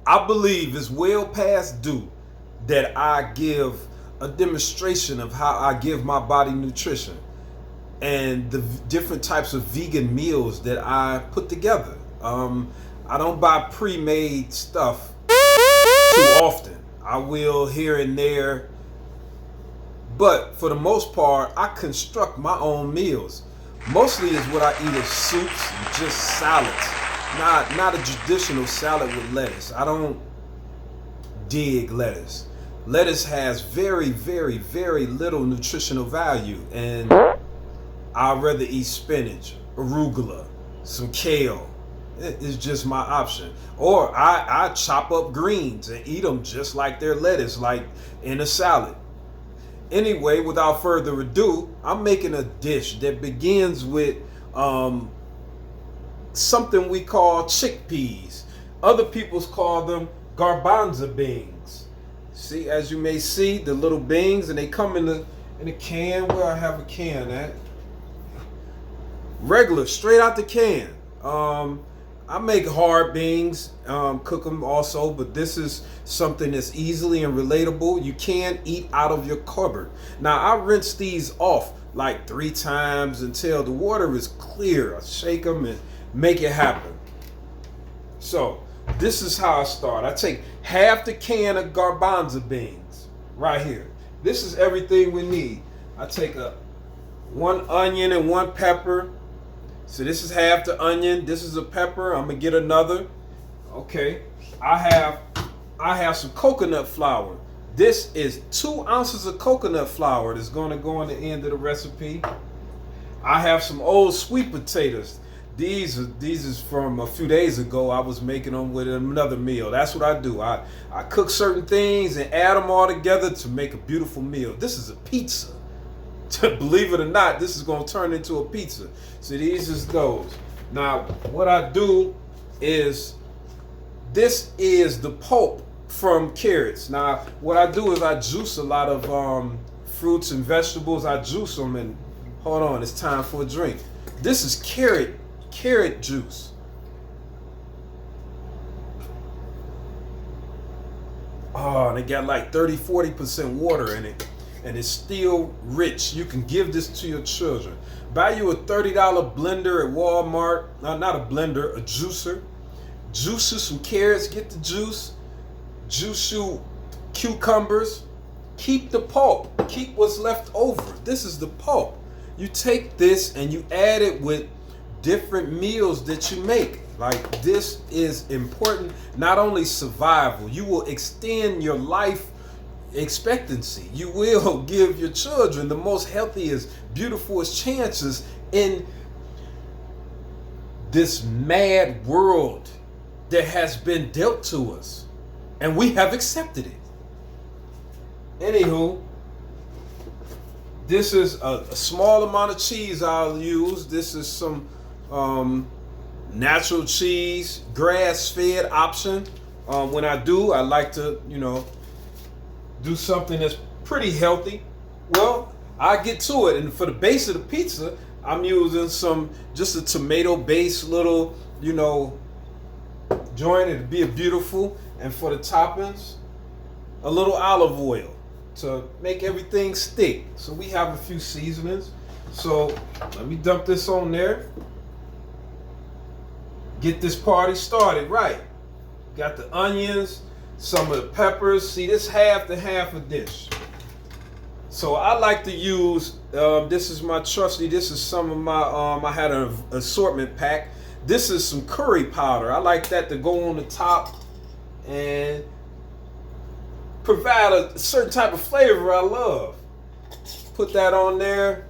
I believe it's well past due that I give a demonstration of how I give my body nutrition and the different types of vegan meals that I put together. I don't buy pre-made stuff too often. I will here and there, but for the most part, I construct my own meals. Mostly is what I eat is soups, and just salads. Not a traditional salad with lettuce. I don't dig lettuce. Lettuce has very, very, very little nutritional value, and I'd rather eat spinach, arugula, some kale. It's just my option. Or I chop up greens and eat them just like they're lettuce, like in a salad. Anyway, without further ado, I'm making a dish that begins with something we call chickpeas. Other people's call them garbanzo beans. See, as you may see, the little beans, and they come in a can. Where I have a can at? Regular, straight out the can. I make hard beans, cook them also, but this is something that's easily and relatable. You can eat out of your cupboard. Now, I rinse these off like 3 times until the water is clear. I shake them and make it happen. So, this is how I start. I take half the can of garbanzo beans right here. This is everything we need. I take 1 onion and 1 pepper. So this is half the onion. This is a pepper. I'm gonna get another. Okay. I have some coconut flour. This is 2 ounces of coconut flour that's gonna go on the end of the recipe. I have some old sweet potatoes. These is from a few days ago. I was making them with another meal. That's what I do. I cook certain things and add them all together to make a beautiful meal. This is a pizza. Believe it or not, this is going to turn into a pizza. So these is those. Now, what I do is, this is the pulp from carrots. Now, what I do is I juice a lot of fruits and vegetables. I juice them, and hold on, it's time for a drink. This is carrot juice. Oh, they got like 30-40% water in it. And it's still rich. You can give this to your children. Buy you a $30 blender at Walmart. Not a blender, a juicer. Juice you some carrots, get the juice. Juice you cucumbers. Keep the pulp. Keep what's left over. This is the pulp. You take this and you add it with different meals that you make. Like, this is important. Not only survival, you will extend your life expectancy. You will give your children the most healthiest, beautifulest chances in this mad world that has been dealt to us, and we have accepted it. Anywho, this is a small amount of cheese I'll use. This is some natural cheese, grass-fed option. When I do, I like to, do something that's pretty healthy. Well, I get to it, and for the base of the pizza, I'm using just a tomato-based little, joint. It'd be beautiful. And for the toppings, a little olive oil to make everything stick. So we have a few seasonings. So let me dump this on there. Get this party started right. Got the onions, some of the peppers. See, this half a dish. So I like to use, this is my trusty, this is some of my, I had an assortment pack. This is some curry powder. I like that to go on the top and provide a certain type of flavor I love. Put that on there.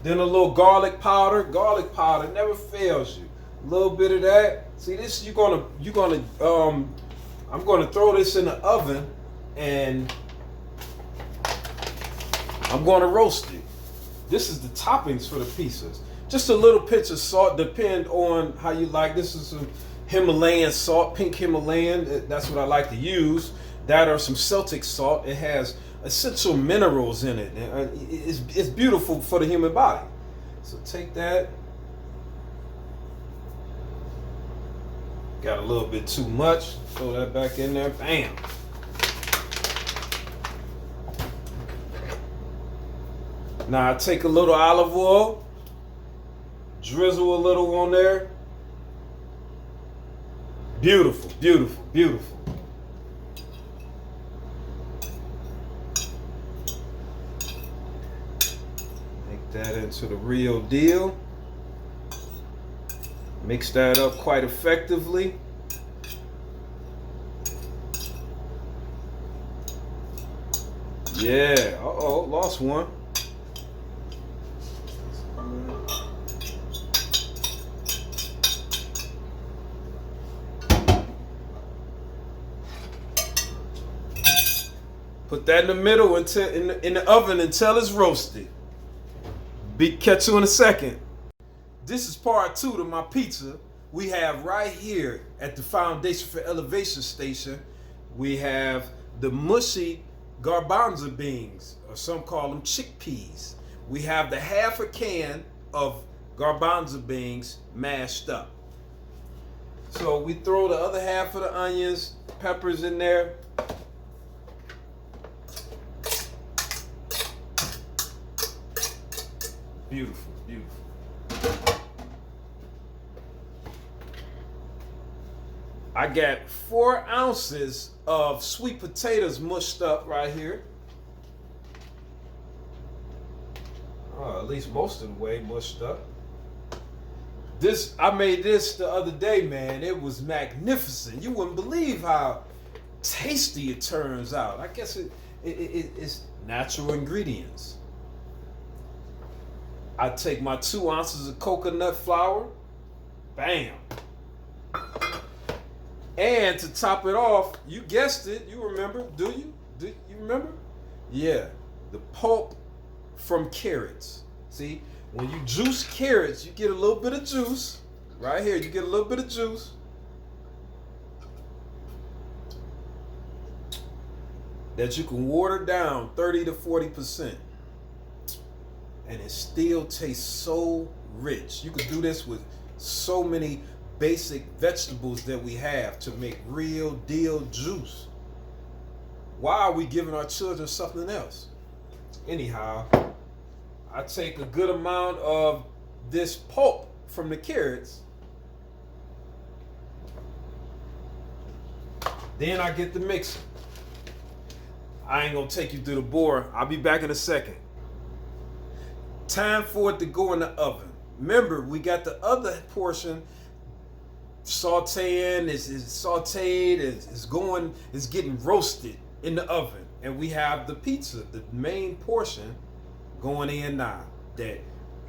Then a little garlic powder. Garlic powder never fails you. A little bit of that. See, this I'm gonna throw this in the oven and I'm gonna roast it. This is the toppings for the pizzas. Just a little pinch of salt, depend on how you like. This is some Himalayan salt, pink Himalayan. That's what I like to use. That or some Celtic salt. It has essential minerals in it. It's beautiful for the human body. So take that. Got a little bit too much. Throw that back in there. Bam. Now I take a little olive oil, drizzle a little on there. Beautiful, beautiful, beautiful. Make that into the real deal. Mix that up quite effectively. Yeah, uh-oh, lost one. Put that in the middle until in the oven until it's roasted. Catch you in a second. This is part 2 to my pizza. We have right here at the Foundation for Elevation Station, we have the mushy garbanzo beans, or some call them chickpeas. We have the half a can of garbanzo beans mashed up. So we throw the other half of the onions, peppers in there. Beautiful, beautiful. I got 4 ounces of sweet potatoes mushed up right here. At least most of the way mushed up. I made this the other day, man. It was magnificent. You wouldn't believe how tasty it turns out. I guess it's natural ingredients. I take my 2 ounces of coconut flour. Bam. And to top it off, you guessed it, you remember, do you? Do you remember? Yeah, the pulp from carrots. See, when you juice carrots, you get a little bit of juice. Right here, you get a little bit of juice. That you can water down 30 to 40%. And it still tastes so rich. You could do this with so many basic vegetables that we have to make real deal juice. Why are we giving our children something else? Anyhow, I take a good amount of this pulp from the carrots. Then I get the mixer. I ain't gonna take you through the board. I'll be back in a second. Time for it to go in the oven. Remember, we got the other portion sauteing, it's sauteed, it's getting roasted in the oven. And we have the pizza, the main portion, going in now that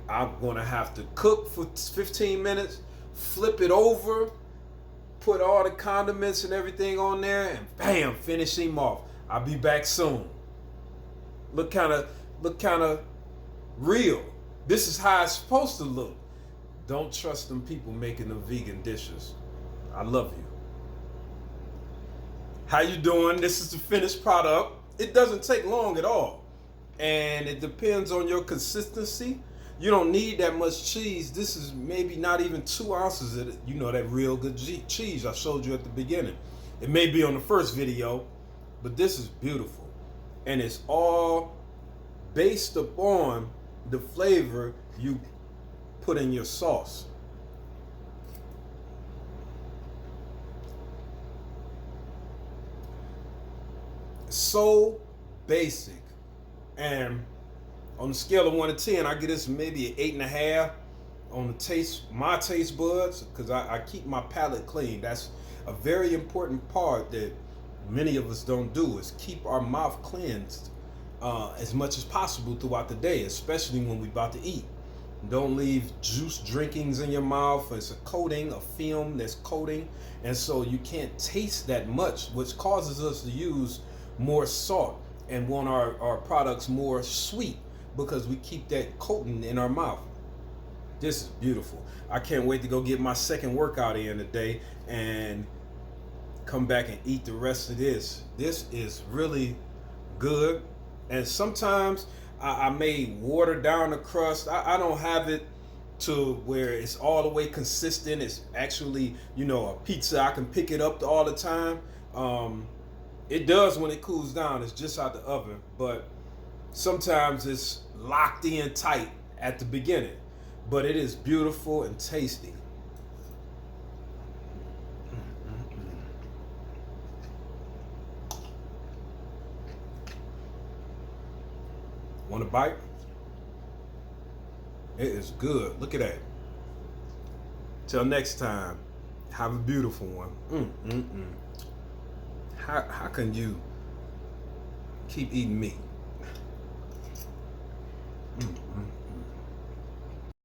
I'm gonna have to cook for 15 minutes, flip it over, put all the condiments and everything on there, and bam, finish him off. I'll be back soon. Look kind of real. This is how it's supposed to look. Don't trust them people making the vegan dishes. I love you. How you doing? This is the finished product. It doesn't take long at all. And it depends on your consistency. You don't need that much cheese. This is maybe not even 2 ounces of it. You know, that real good cheese I showed you at the beginning. It may be on the first video, but this is beautiful. And it's all based upon the flavor you put in your sauce. So basic. And on the scale of 1 to 10, I give this maybe an 8.5 on the taste, my taste buds, because I keep my palate clean. That's a very important part that many of us don't do, is keep our mouth cleansed as much as possible throughout the day, especially when we're about to eat. Don't leave juice drinkings in your mouth. It's a coating, a film that's coating, and so you can't taste that much, which causes us to use more salt and want our products more sweet because we keep that coating in our mouth. This is beautiful. I can't wait to go get my second workout in today and come back and eat the rest of this. This is really good. And sometimes I may water down the crust. I don't have it to where it's all the way consistent. It's actually, a pizza. I can pick it up all the time. It does when it cools down. It's just out the oven, but sometimes it's locked in tight at the beginning. But it is beautiful and tasty. Want a bite? It is good. Look at that. Till next time, have a beautiful one. How can you keep eating meat?